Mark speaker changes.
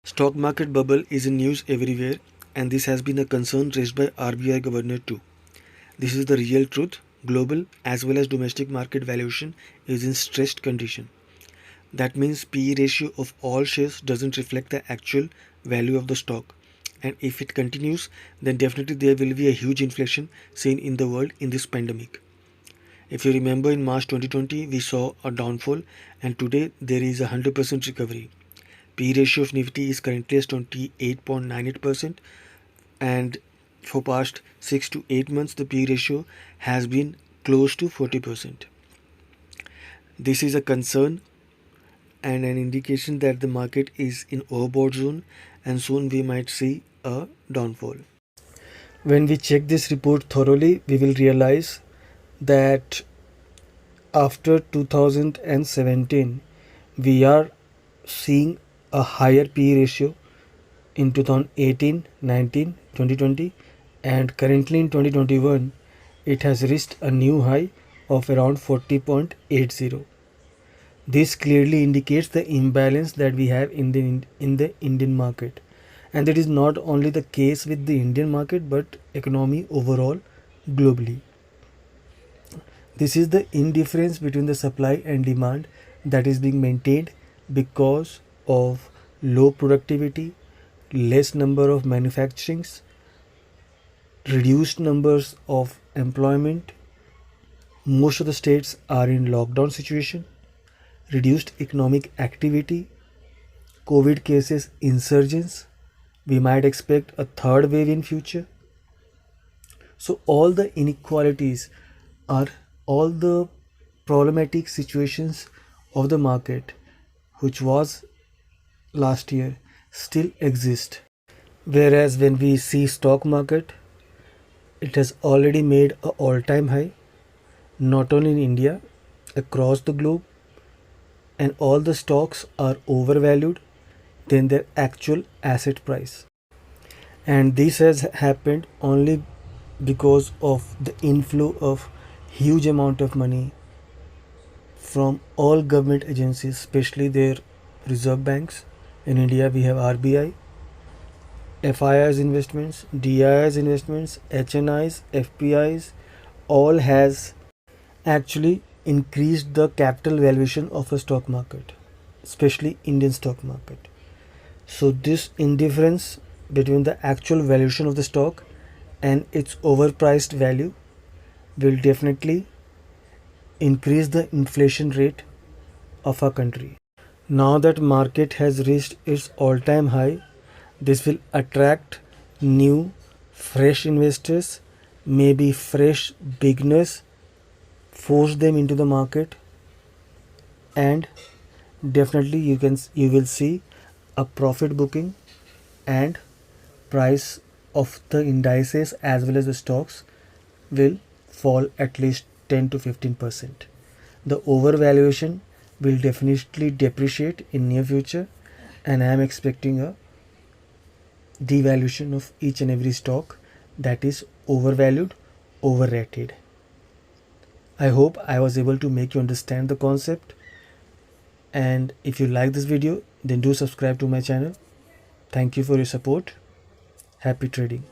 Speaker 1: Stock market bubble is in news everywhere, and this has been a concern raised by RBI governor too. This is the real truth. Global as well as domestic market valuation is in stressed condition. That means PE ratio of all shares doesn't reflect the actual value of the stock. And if it continues, then definitely there will be a huge inflation seen in the world in this pandemic. If you remember, in March 2020 we saw a downfall, and today there is a 100% recovery. P ratio of Nifty is currently at 28.98%, and for past 6 to 8 months the P ratio has been close to 40%. This is a concern and an indication that the market is in overbought zone, and soon we might see a downfall. When we check this report thoroughly, we will realize that after 2017 we are seeing a higher PE ratio in 2018, 19, 2020, and currently in 2021 it has reached a new high of around 40.80. This clearly indicates the imbalance that we have in the Indian market, and that is not only the case with the Indian market but economy overall globally. This is the indifference between the supply and demand that is being maintained because of low productivity, less number of manufacturings, reduced numbers of employment. Most of the states are in lockdown situation, reduced economic activity, COVID cases insurgence. We might expect a third wave in future. So all the inequalities are all the problematic situations of the market which was last year still exist. Whereas when we see stock market, it has already made an all-time high, not only in India, across the globe, and all the stocks are overvalued than their actual asset price. And this has happened only because of the inflow of huge amount of money from all government agencies, especially their reserve banks. In India we have RBI, FIIs investments, DIIs investments, HNIs, FPIs, all has actually increased the capital valuation of a stock market, especially Indian stock market. So this indifference between the actual valuation of the stock and its overpriced value will definitely increase the inflation rate of our country. Now that market has reached its all-time high, this will attract new fresh investors, maybe fresh beginners, force them into the market, and definitely you will see a profit booking, and price of the indices as well as the stocks will fall at least 10 to 15%. The overvaluation will definitely depreciate in near future, and I am expecting a devaluation of each and every stock that is overvalued, overrated. I hope I was able to make you understand the concept, and if you like this video then do subscribe to my channel. Thank you for your support. Happy trading.